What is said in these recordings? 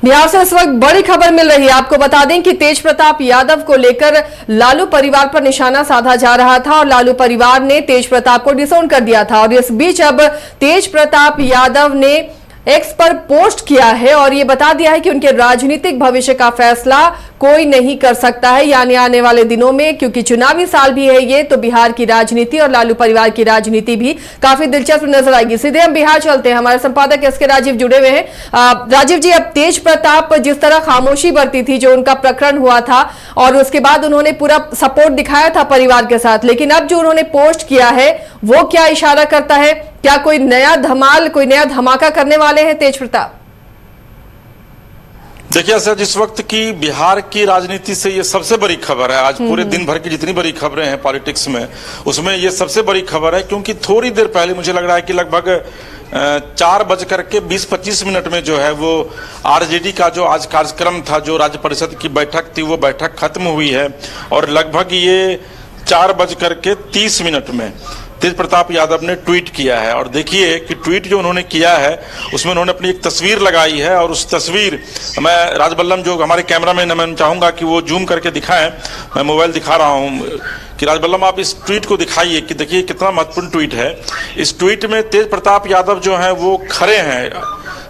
बिहार से इस वक्त बड़ी खबर मिल रही है। आपको बता दें कि तेज प्रताप यादव को लेकर लालू परिवार पर निशाना साधा जा रहा था और लालू परिवार ने तेज प्रताप को डिसोन कर दिया था। और इस बीच अब तेज प्रताप यादव ने एक्स पर पोस्ट किया है और ये बता दिया है कि उनके राजनीतिक भविष्य का फैसला कोई नहीं कर सकता है, यानी आने वाले दिनों में, क्योंकि चुनावी साल भी है ये, तो बिहार की राजनीति और लालू परिवार की राजनीति भी काफी दिलचस्प नजर आएगी। सीधे हम बिहार चलते हैं, हमारे संपादक एस के राजीव जुड़े हुए हैं। राजीव जी, अब तेज प्रताप जिस तरह खामोशी बरती थी, जो उनका प्रकरण हुआ था और उसके बाद उन्होंने पूरा सपोर्ट दिखाया था परिवार के साथ, लेकिन अब जो उन्होंने पोस्ट किया है वो क्या इशारा करता है? क्या कोई नया धमाल, कोई नया धमाका करने वाले हैं तेज प्रताप? देखिए सर, जिस वक्त की बिहार की राजनीति से ये सबसे बड़ी खबर है। आज पूरे दिन भर की जितनी बड़ी खबरें हैं पॉलिटिक्स में, उसमें ये सबसे बड़ी खबर है, क्योंकि थोड़ी देर पहले मुझे लग रहा है कि लगभग 4:20-25 में जो है वो आरजेडी का जो आज कार्यक्रम था, जो राज्य परिषद की बैठक थी, वो बैठक खत्म हुई है और लगभग ये 4:30 में तेज प्रताप यादव ने ट्वीट किया है। और देखिए कि ट्वीट जो उन्होंने किया है उसमें उन्होंने अपनी एक तस्वीर लगाई है और उस तस्वीर, मैं राजबल्लम जो हमारे कैमरामैन है, मैं चाहूंगा कि वो जूम करके दिखाएं। मैं मोबाइल दिखा रहा हूं कि राजबल्लम आप इस ट्वीट को दिखाइए कि देखिए कितना महत्वपूर्ण ट्वीट है। इस ट्वीट में तेज प्रताप यादव जो है वो खड़े हैं,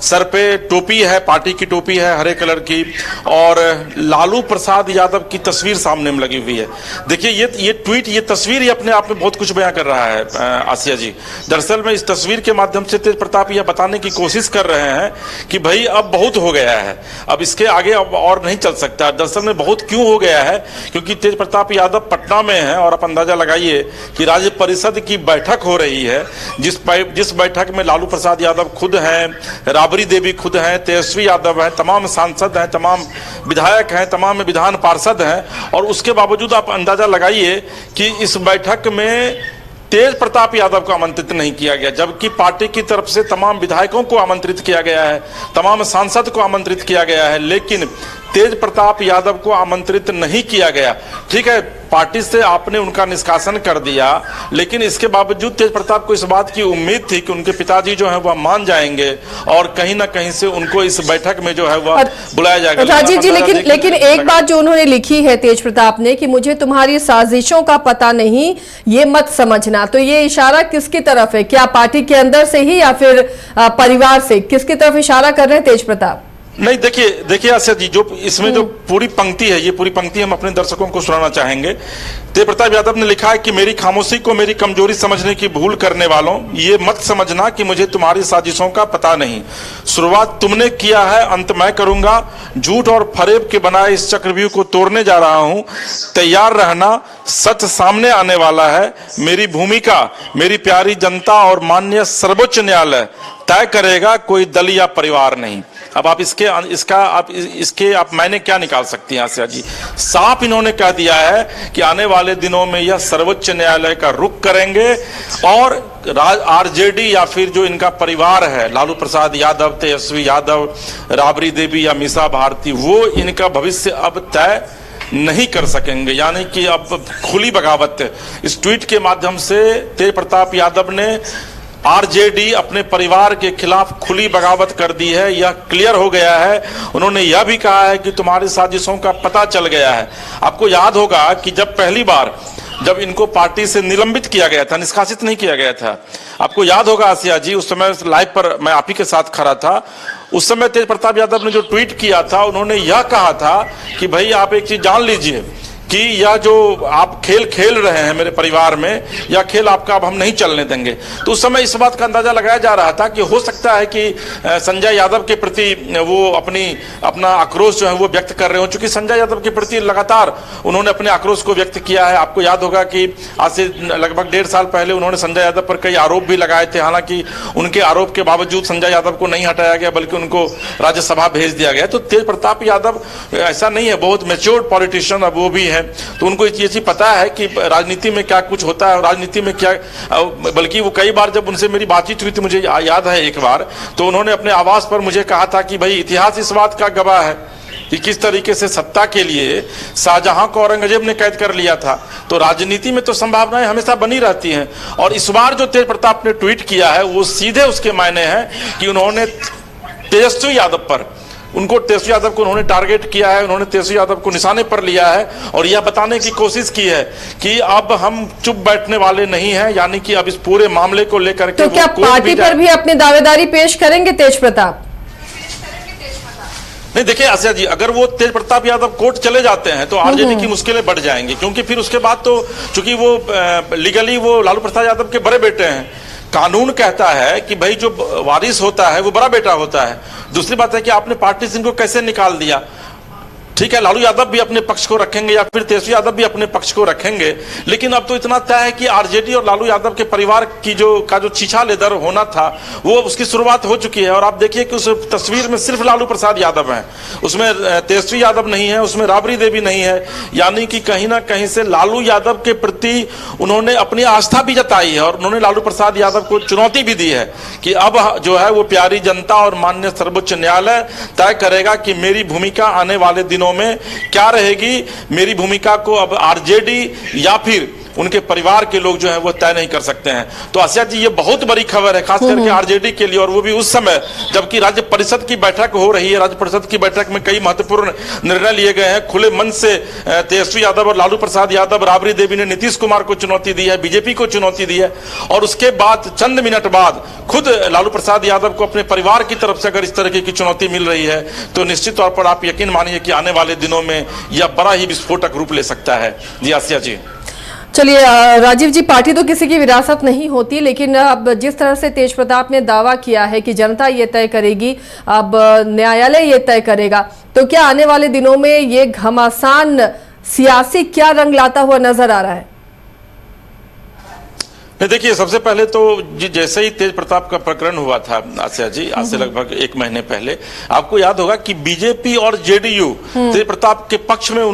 सर पे टोपी है, पार्टी की टोपी है हरे कलर की, और लालू प्रसाद यादव की तस्वीर सामने में लगी हुई है। देखिए ये ट्वीट, ये तस्वीर ही अपने आप में बहुत कुछ बयां कर रहा है आसिया जी। दरअसल में इस तस्वीर के माध्यम से तेज प्रताप यह बताने की कोशिश कर रहे हैं कि भाई अब बहुत हो गया है, अब इसके आगे अब और नहीं चल सकता। दरअसल में बहुत क्यों हो गया है, क्योंकि तेज प्रताप यादव पटना में है और आप अंदाजा लगाइए कि राज्य परिषद की बैठक हो रही है, जिस बैठक में लालू प्रसाद यादव खुद हैं, राबड़ी देवी खुद हैं, तेजस्वी यादव हैं, तमाम सांसद हैं, तमाम विधायक हैं, तमाम विधान पार्षद हैं, और उसके बावजूद आप अंदाजा लगाइए कि इस बैठक में तेज प्रताप यादव को आमंत्रित नहीं किया गया, जबकि पार्टी की तरफ से तमाम विधायकों को आमंत्रित किया गया है, तमाम सांसद को आमंत्रित किया गया है, लेकिन तेज प्रताप यादव को आमंत्रित नहीं किया गया। ठीक है, पार्टी से आपने उनका निष्कासन कर दिया, लेकिन इसके बावजूद तेज प्रताप को इस बात की उम्मीद थी कि उनके पिताजी जो है वह मान जाएंगे और कहीं ना कहीं से उनको इस बैठक में जो है वह बुलाया जाएगा। राजीव जी, लेकिन एक बात जो उन्होंने लिखी है तेज प्रताप ने कि मुझे तुम्हारी साजिशों का पता नहीं, ये मत समझना, तो ये इशारा किसकी तरफ है? क्या पार्टी के अंदर से ही या फिर परिवार से? किसकी तरफ इशारा कर रहे हैं तेज प्रताप? नहीं, देखिए आसिया जी, जो इसमें जो पूरी पंक्ति है, ये पूरी पंक्ति हम अपने दर्शकों को सुनाना चाहेंगे। तेज प्रताप यादव ने लिखा है कि मेरी खामोशी को मेरी कमजोरी समझने की भूल करने वालों, ये मत समझना कि मुझे तुम्हारी साजिशों का पता नहीं। शुरुआत तुमने किया है, अंत मैं करूंगा। झूठ और फरेब के बनाए इस चक्रव्यूह को तोड़ने जा रहा हूं। तैयार रहना, सच सामने आने वाला है। मेरी भूमिका मेरी प्यारी जनता और माननीय सर्वोच्च न्यायालय तय करेगा, कोई दल या परिवार नहीं। अब आप इसके मायने क्या निकाल सकती हैं आसिया जी? साफ इन्होंने कह दिया है कि आने वाले दिनों में यह सर्वोच्च न्यायालय का रुख करेंगे और आरजेडी या फिर जो इनका परिवार है, लालू प्रसाद यादव, तेजस्वी यादव, राबड़ी देवी या मीसा भारती, वो इनका भविष्य अब तय नहीं कर सकेंगे। यानी कि अब खुली बगावत इस ट्वीट के माध्यम से तेज प्रताप यादव ने आरजेडी अपने परिवार के खिलाफ खुली बगावत कर दी है, यह क्लियर हो गया है। उन्होंने यह भी कहा है कि तुम्हारी साजिशों का पता चल गया है। आपको याद होगा कि जब पहली बार जब इनको पार्टी से निलंबित किया गया था, निष्कासित नहीं किया गया था, आपको याद होगा आसिया जी, उस समय लाइव पर मैं आप ही के साथ खड़ा था। उस समय तेज प्रताप यादव ने जो ट्वीट किया था, उन्होंने यह कहा था कि भाई आप एक चीज जान लीजिए कि यह जो आप खेल खेल रहे हैं मेरे परिवार में, यह खेल आपका अब हम नहीं चलने देंगे। तो उस समय इस बात का अंदाजा लगाया जा रहा था कि हो सकता है कि संजय यादव के प्रति वो अपना आक्रोश जो है वो व्यक्त कर रहे हो, चूंकि संजय यादव के प्रति लगातार उन्होंने अपने आक्रोश को व्यक्त किया है। आपको याद होगा कि आज से लगभग 1.5 साल पहले उन्होंने संजय यादव पर कई आरोप भी लगाए थे। हालांकि उनके आरोप के बावजूद संजय यादव को नहीं हटाया गया, बल्कि उनको राज्यसभा भेज दिया गया। तो तेज प्रताप यादव ऐसा नहीं है, बहुत मैच्योर्ड पॉलिटिशियन अब वो भी है, तो उनको ये चीज पता है कि राजनीति में क्या कुछ होता है, राजनीति में क्या। बल्कि वो कई बार जब उनसे मेरी बातचीत हुई थी, मुझे याद है एक बार, तो उन्होंने अपने आवास पर मुझे कहा था कि भाई इतिहास इस बात का गवाह है कि किस तरीके से सत्ता के लिए शाहजहां को औरंगजेब ने कैद कर लिया था। तो राजनीति में तो संभावनाएं हमेशा बनी रहती हैं, और इस बार जो तेज प्रताप ने ट्वीट किया है वो सीधे उसके मायने हैं कि उन्होंने तेजस्वी यादव पर उनको तेजस्वी यादव को उन्होंने टारगेट किया है, उन्होंने तेजस्वी यादव को निशाने पर लिया है और यह बताने की कोशिश की है कि अब हम चुप बैठने वाले नहीं हैं, यानी कि अब इस पूरे मामले को लेकर के तो क्या पार्टी पर भी अपनी दावेदारी पेश करेंगे तेज प्रताप? नहीं, देखिए आसिया जी, अगर वो तेज प्रताप यादव कोर्ट चले जाते हैं तो आरजेडी की मुश्किलें बढ़ जाएंगी, क्योंकि फिर उसके बाद तो चूंकि वो लीगली वो लालू प्रसाद यादव के बड़े बेटे हैं, कानून कहता है कि भाई जो वारिस होता है वो बड़ा बेटा होता है। दूसरी बात है कि आपने पार्टी से इनको कैसे निकाल दिया। ठीक है, लालू यादव भी अपने पक्ष को रखेंगे या फिर तेजस्वी यादव भी अपने पक्ष को रखेंगे, लेकिन अब तो इतना तय है कि आरजेडी और लालू यादव के परिवार की जो छीछा लेदर होना था वो उसकी शुरुआत हो चुकी है। और आप देखिए कि उस तस्वीर में सिर्फ लालू प्रसाद यादव हैं, उसमें तेजस्वी यादव नहीं है, उसमें राबड़ी देवी नहीं है, यानी कि कहीं ना कहीं से लालू यादव के प्रति उन्होंने अपनी आस्था भी जताई है और उन्होंने लालू प्रसाद यादव को चुनौती भी दी है कि अब जो है वो प्यारी जनता और माननीय सर्वोच्च न्यायालय तय करेगा कि मेरी भूमिका आने वाले दिनों में क्या रहेगी। मेरी भूमिका को अब आरजेडी या फिर उनके परिवार के लोग जो है वो तय नहीं कर सकते हैं। तो आसिया जी, ये बहुत बड़ी खबर है, खास करके आरजेडी के लिए, और वो भी उस समय जबकि राज्य परिषद की बैठक हो रही है। राज्य परिषद की बैठक में कई महत्वपूर्ण निर्णय लिए गए हैं। खुले मन से तेजस्वी यादव और लालू प्रसाद यादव, राबड़ी देवी ने नीतीश कुमार को चुनौती दी है, बीजेपी को चुनौती दी है, और उसके बाद चंद मिनट बाद खुद लालू प्रसाद यादव को अपने परिवार की तरफ से अगर इस तरह की चुनौती मिल रही है तो निश्चित तौर पर आप यकीन मानिए कि आने वाले दिनों में यह बड़ा ही विस्फोटक रूप ले सकता है। जी आसिया जी। चलिए राजीव जी, पार्टी तो किसी की विरासत नहीं होती, लेकिन अब जिस तरह से तेज प्रताप ने दावा किया है कि जनता ये तय करेगी, अब न्यायालय ये तय करेगा, तो क्या आने वाले दिनों में ये घमासान सियासी क्या रंग लाता हुआ नजर आ रहा है? देखिए, सबसे पहले तो जैसे ही तेज प्रताप का प्रकरण हुआ था आसिया जी, आज से लगभग 1 महीने पहले, आपको याद होगा कि बीजेपी और जेडीयू तेज प्रताप के पक्ष में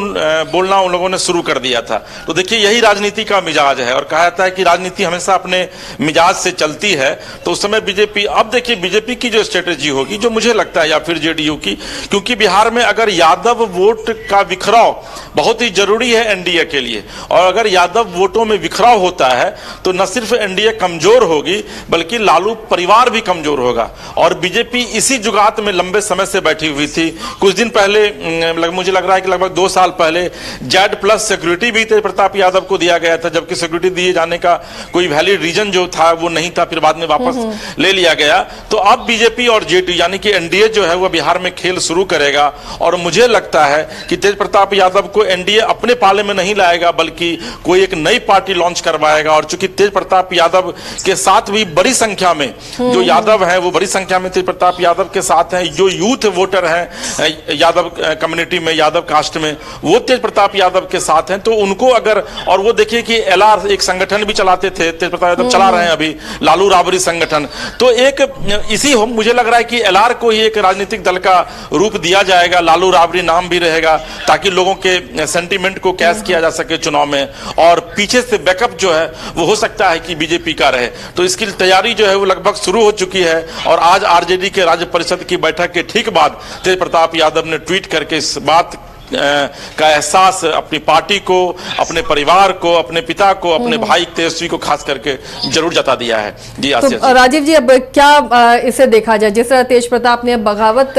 बोलना उन लोगों ने शुरू कर दिया था। तो देखिए, यही राजनीति का मिजाज है और कहा जाता है कि राजनीति हमेशा अपने मिजाज से चलती है। तो उस समय बीजेपी, अब देखिए बीजेपी की जो स्ट्रेटेजी होगी, जो मुझे लगता है, या फिर जेडीयू की, क्योंकि बिहार में अगर यादव वोट का बिखराव बहुत ही जरूरी है एनडीए के लिए, और अगर यादव वोटों में बिखराव होता है तो न सिर्फ एनडीए कमजोर होगी बल्कि लालू परिवार भी कमजोर होगा। और बीजेपी इसी जुगात में लंबे समय से बैठी हुई थी। कुछ दिन पहले मुझे लग रहा है कि लगभग 2 साल पहले Z+ सिक्योरिटी भी तेज प्रताप यादव को दिया गया था, जबकि सिक्योरिटी दिए जाने का कोई वैलिड रीजन जो था वो नहीं था, फिर बाद में वापस ले लिया गया। तो अब बीजेपी और जेडीयू यानी कि एनडीए जो है वो बिहार में खेल शुरू करेगा, और मुझे लगता है कि तेज प्रताप यादव को एनडीए अपने पाले में नहीं लाएगा बल्कि कोई एक नई पार्टी लॉन्च करवाएगा। और चूंकि तेज प्रताप यादव के साथ भी बड़ी संख्या में जो यादव हैं, वो बड़ी संख्या में तेज प्रताप यादव के साथ हैं, जो यूथ वोटर हैं यादव कम्युनिटी में, यादव कास्ट में, वो तेज प्रताप यादव के साथ हैं। तो उनको अगर, और वो देखिए कि एलआर एक संगठन भी चलाते थे, तेज प्रताप यादव चला रहे हैं अभी, लालू राबड़ी संगठन। तो एक इसी मुझे लग रहा है कि एलआर को ही एक राजनीतिक दल का रूप दिया जाएगा, लालू राबड़ी नाम भी रहेगा, ताकि लोगों के सेंटीमेंट को कैश किया जा सके चुनाव में, और पीछे से बैकअप जो है वो हो सकता है कि बीजेपी का रहे। तो इसकी तैयारी जो है वो लगभग शुरू हो चुकी है। और आज आरजेडी के राज्य परिषद की बैठक के ठीक बाद तेज प्रताप यादव ने ट्वीट करके इस बात का एहसास अपनी पार्टी को, अपने परिवार को, अपने पिता को, अपने भाई तेजस्वी को खास करके जरूर जता दिया है। जी आसिया तो राजीव जी, अब क्या इसे देखा जाए, जिस तरह तेज प्रताप ने बगावत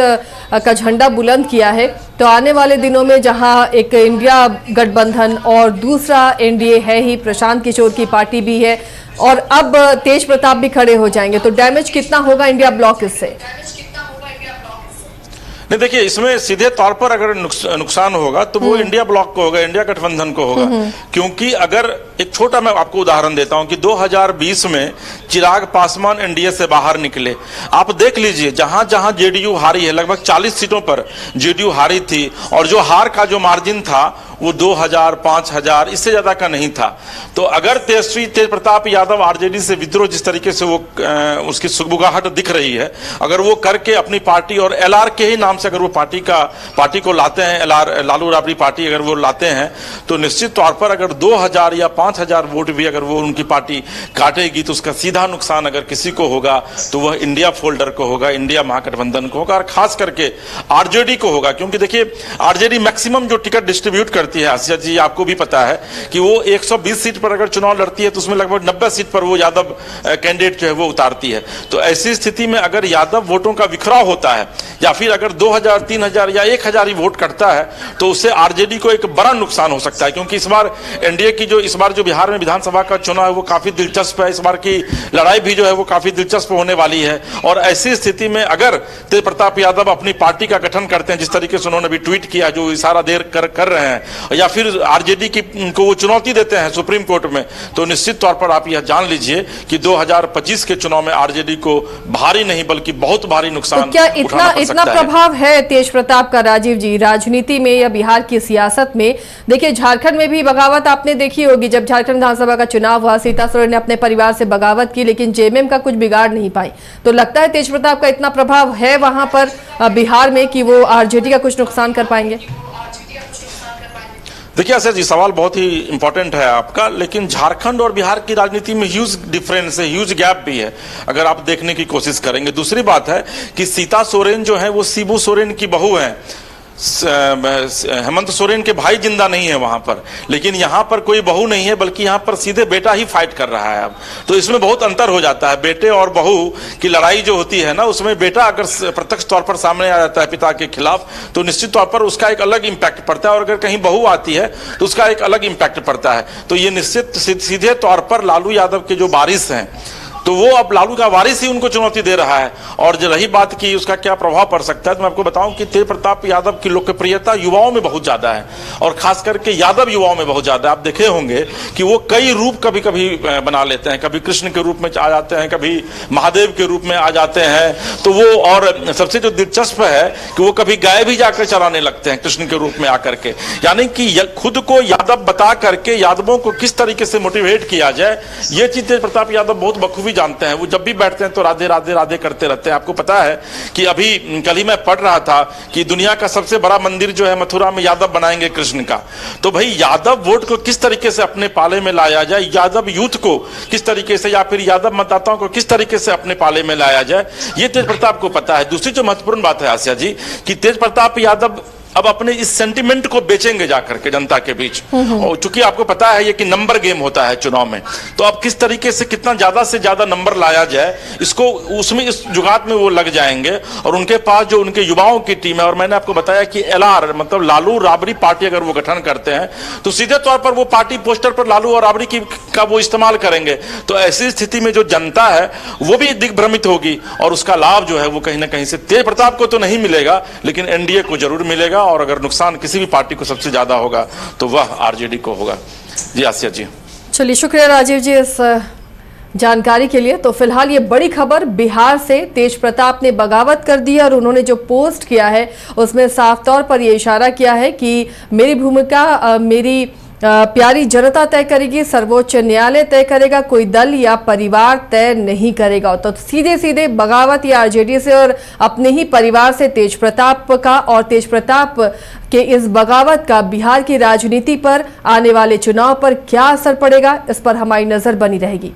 का झंडा बुलंद किया है, तो आने वाले दिनों में जहां एक इंडिया गठबंधन और दूसरा एनडीए है ही, प्रशांत किशोर की पार्टी भी है, और अब तेज प्रताप भी खड़े हो जाएंगे, तो डैमेज कितना होगा इंडिया ब्लॉक इससे? नहीं, देखिए, इसमें सीधे तौर पर अगर नुकसान होगा तो वो इंडिया ब्लॉक को होगा, इंडिया गठबंधन को होगा। क्योंकि अगर एक छोटा मैं आपको उदाहरण देता हूं कि 2020 में चिराग पासवान एनडीए से बाहर निकले। आप देख लीजिए, जहां जहां जेडीयू हारी है, लगभग 40 सीटों पर जेडीयू हारी थी, और जो हार का जो मार्जिन था वो 2000, 5000, इससे ज्यादा का नहीं था। तो अगर तेज प्रताप यादव आरजेडी से विद्रोह, जिस तरीके से वो उसकी सुगबुगाहट दिख रही है, अगर वो करके अपनी पार्टी और एलआर के ही नाम से अगर वो पार्टी को लाते हैं, एलआर लालू राबड़ी पार्टी अगर वो लाते हैं, तो निश्चित तौर पर अगर 2000 या 5000 वोट भी अगर वो उनकी पार्टी काटेगी तो उसका सीधा नुकसान अगर किसी को होगा तो वह इंडिया फोल्डर को होगा, इंडिया महागठबंधन को होगा, और खास करके आरजेडी को होगा। क्योंकि देखिए, आरजेडी मैक्सिमम जो टिकट डिस्ट्रीब्यूट करती करती है आसिया जी, आपको भी पता है कि वो 120 सीट पर अगर चुनाव लड़ती है तो उसमें लगभग 90 सीट पर वो यादव कैंडिडेट जो है वो उतारती है। तो ऐसी स्थिति में अगर यादव वोटों का बिखराव होता है या फिर अगर 2000, 3000 या 1000 ही वोट करता है तो उससे आरजेडी को एक बड़ा नुकसान हो सकता है, क्योंकि इस बार एनडीए की इस बार जो बिहार में विधानसभा का चुनाव है वो काफी दिलचस्प है। इस बार की लड़ाई भी जो है वो काफी दिलचस्प होने वाली है। और ऐसी स्थिति में अगर तेज प्रताप यादव अपनी पार्टी का गठन करते हैं, जिस तरीके से उन्होंने भी ट्वीट किया, जो इशारा देर कर रहे हैं, या फिर आरजेडी को वो चुनौती देते हैं सुप्रीम कोर्ट में, तो निश्चित तौर पर आप यह जान लीजिए कि 2025 के चुनाव में आरजेडी को भारी नहीं बल्कि बहुत भारी नुकसान तो क्या इतना प्रभाव है तेज प्रताप का राजीव जी राजनीति में या बिहार की सियासत में? देखिए, झारखंड में भी बगावत आपने देखी होगी। जब झारखंड विधानसभा का चुनाव हुआ, सीता सोरेन ने अपने परिवार से बगावत की, लेकिन जेएमएम का कुछ बिगाड़ नहीं पाई। तो लगता है तेज प्रताप का इतना प्रभाव है वहां पर बिहार में कि वो आरजेडी का कुछ नुकसान कर पाएंगे? देखिए सर जी, सवाल बहुत ही इंपॉर्टेंट है आपका, लेकिन झारखंड और बिहार की राजनीति में ह्यूज डिफरेंस है, ह्यूज गैप भी है अगर आप देखने की कोशिश करेंगे। दूसरी बात है कि सीता सोरेन जो है वो शिबू सोरेन की बहू है, हेमंत सोरेन के भाई जिंदा नहीं है वहां पर, लेकिन यहां पर कोई बहू नहीं है बल्कि यहां पर सीधे बेटा ही फाइट कर रहा है अब। तो इसमें बहुत अंतर हो जाता है। बेटे और बहू की लड़ाई जो होती है ना, उसमें बेटा अगर प्रत्यक्ष तौर पर सामने आ जाता है पिता के खिलाफ तो निश्चित तौर पर उसका एक अलग इंपैक्ट पड़ता है, और अगर कहीं बहू आती है तो उसका एक अलग इंपैक्ट पड़ता है। तो ये निश्चित सीधे तौर पर लालू यादव के जो वारिस हैं, तो वो अब लालू का वारिस ही उनको चुनौती दे रहा है। और जो रही बात की उसका क्या प्रभाव पड़ सकता है, तो मैं आपको बताऊं कि तेज प्रताप यादव की लोकप्रियता युवाओं में बहुत ज्यादा है, और खास करके यादव युवाओं में बहुत ज्यादा है। आप देखे होंगे कि वो कई रूप कभी कभी बना लेते हैं, कभी कृष्ण के रूप में आ जाते हैं, कभी महादेव के रूप में आ जाते हैं। तो वो, और सबसे जो दिलचस्प है कि वो कभी गाय भी जाकर चराने लगते हैं कृष्ण के रूप में आकर के। यानी कि खुद को यादव बता करके यादवों को किस तरीके से मोटिवेट किया जाए, ये चीज तेज प्रताप यादव बहुत बखूबी जानते हैं। वो जब भी बैठते हैं तो राधे राधे राधे करते रहते हैं। आपको पता है कि अभी कल ही मैं पढ़ रहा था कि दुनिया का सबसे बड़ा मंदिर जो है मथुरा में यादव बनाएंगे कृष्ण का। तो भाई यादव वोट को किस तरीके से अपने पाले में लाया जाए, यादव यूथ को किस तरीके से, या फिर यादव मतदाताओं को किस तरीके से अपने पाले में लाया जाए, ये तेज प्रताप को पता है। दूसरी जो महत्वपूर्ण बात है आसिया जी कि तेज प्रताप यादव अब अपने इस सेंटिमेंट को बेचेंगे जाकर के जनता के बीच। और चूंकि आपको पता है ये कि नंबर गेम होता है चुनाव में, तो अब किस तरीके से कितना ज्यादा से ज्यादा नंबर लाया जाए, इसको उसमें इस जुगात में वो लग जाएंगे। और उनके पास जो उनके युवाओं की टीम है, और मैंने आपको बताया कि एलआर मतलब लालू राबड़ी पार्टी अगर वो गठन करते हैं तो सीधे तौर पर वो पार्टी पोस्टर पर लालू और राबड़ी का वो इस्तेमाल करेंगे। तो ऐसी स्थिति में जो जनता है वो भी दिग्भ्रमित होगी, और उसका लाभ जो है वो कहीं ना कहीं से तेज प्रताप को तो नहीं मिलेगा, लेकिन एनडीए को जरूर मिलेगा। और अगर नुकसान किसी भी पार्टी को सबसे ज्यादा होगा तो वह आरजेडी को होगा। जी आसिया जी। चलिए, शुक्रिया राजीव जी इस जानकारी के लिए। तो फिलहाल ये बड़ी खबर बिहार से, तेज प्रताप ने बगावत कर दी और उन्होंने जो पोस्ट किया है उसमें साफ तौर पर यह इशारा किया है कि मेरी भूमिका मेरी प्यारी जनता तय करेगी, सर्वोच्च न्यायालय तय करेगा, कोई दल या परिवार तय नहीं करेगा। तो सीधे सीधे बगावत या आरजेडी से और अपने ही परिवार से तेज प्रताप का, और तेज प्रताप के इस बगावत का बिहार की राजनीति पर, आने वाले चुनाव पर क्या असर पड़ेगा, इस पर हमारी नजर बनी रहेगी।